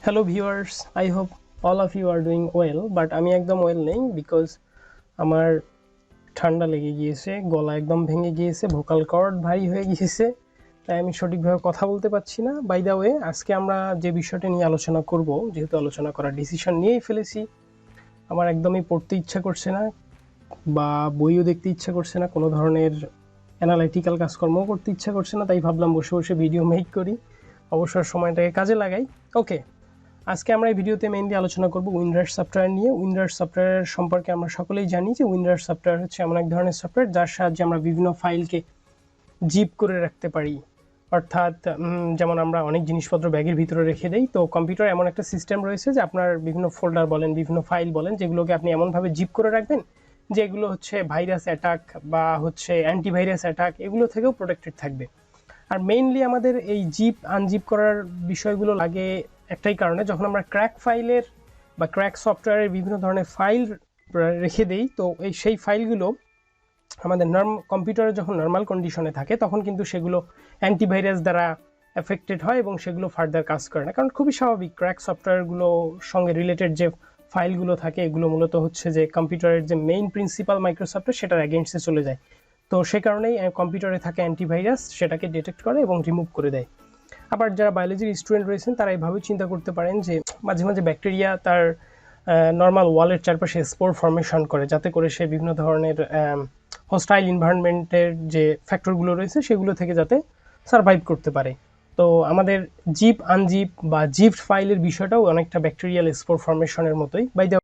Hello viewers, I hope all of you are doing well, but আমি একদম well নেই because আমার ঠান্ডা লেগে গিয়েছে, গলা একদম ভেঙে গিয়েছে, ভোকাল কর্ড ভারী হয়ে গিয়েছে, তাই আমি সঠিকভাবে কথা বলতে পারছি না। বাই দ্য ওয়ে, আজকে আমরা যে বিষয়টা নিয়ে আলোচনা করব, যেহেতু আলোচনা করার ডিসিশন নিয়েই ফেলেছি, আমার একদমই পড়তে ইচ্ছা করছে না বা বইও দেখতে ইচ্ছা করছে না, কোনো ধরনের অ্যানালাইটিক্যাল কাজকর্মও করতে ইচ্ছা করছে না, তাই ভাবলাম বসে বসে ভিডিও মেক করি, অবসর সময়টাকে কাজে লাগাই। ওকে, আজকে আমরা এই ভিডিওতে মেইনলি আলোচনা করব উইন্ডার্স সফটওয়্যার নিয়ে। উইন্ডার্স সফটওয়্যার সম্পর্কে আমরা সকলেই জানি যে উইন্ডার্স সফটওয়্যার হচ্ছে এমন এক ধরনের সফটওয়্যার যার সাহায্যে আমরা বিভিন্ন ফাইলকে জিপ করে রাখতে পারি। অর্থাৎ যেমন আমরা অনেক জিনিসপত্র ব্যাগের ভিতরে রেখে দেই, তো কম্পিউটার এমন একটা সিস্টেম রয়েছে যে আপনার বিভিন্ন ফোল্ডার বলেন, বিভিন্ন ফাইল বলেন, যেগুলোকে আপনি এমনভাবে জিপ করে রাখবেন যেগুলো হচ্ছে ভাইরাস অ্যাটাক বা হচ্ছে অ্যান্টিভাইরাস অ্যাটাক এগুলো থেকেও প্রোটেক্টেড থাকবে। আর মেইনলি আমাদের এই জিপ আনজিপ করার বিষয়গুলো লাগে একটাই কারণে, যখন আমরা ক্র্যাক ফাইলের বা ক্র্যাক সফটওয়্যারের বিভিন্ন ধরনের ফাইল রেখে দেই, তো সেই ফাইলগুলো আমাদের কম্পিউটারে যখন নর্মাল কন্ডিশনে থাকে তখন কিন্তু সেগুলো অ্যান্টিভাইরাস দ্বারা এফেক্টেড হয় এবং সেগুলো ফার্দার কাজ করে না, কারণ খুবই স্বাভাবিক, ক্র্যাক সফটওয়্যারগুলো সঙ্গে রিলেটেড যে ফাইলগুলো থাকে এগুলো মূলত হচ্ছে যে কম্পিউটারের যে মেইন প্রিন্সিপাল মাইক্রোসফটের সেটার অ্যাগেন্স্টে চলে যায়। তো সে কারণেই কম্পিউটারে থাকে অ্যান্টিভাইরাস সেটাকে ডিটেক্ট করে এবং রিমুভ করে দেয়। আবার যারা বায়োলজির স্টুডেন্ট রয়েছেন তারা এইভাবেই চিন্তা করতে পারেন যে মাঝে মাঝে ব্যাকটেরিয়া তার নর্মাল ওয়ালের চারপাশে স্পোর ফর্মেশন করে, যাতে করে সে বিভিন্ন ধরনের হোস্টাইল এনভায়রনমেন্টের যে ফ্যাক্টরগুলো রয়েছে সেগুলো থেকে যাতে সার্ভাইভ করতে পারে। তো আমাদের জিপ আনজিপ বা জিপ ফাইলের বিষয়টাও অনেকটা ব্যাকটেরিয়াল স্পোর ফর্মেশনের মতোই। By the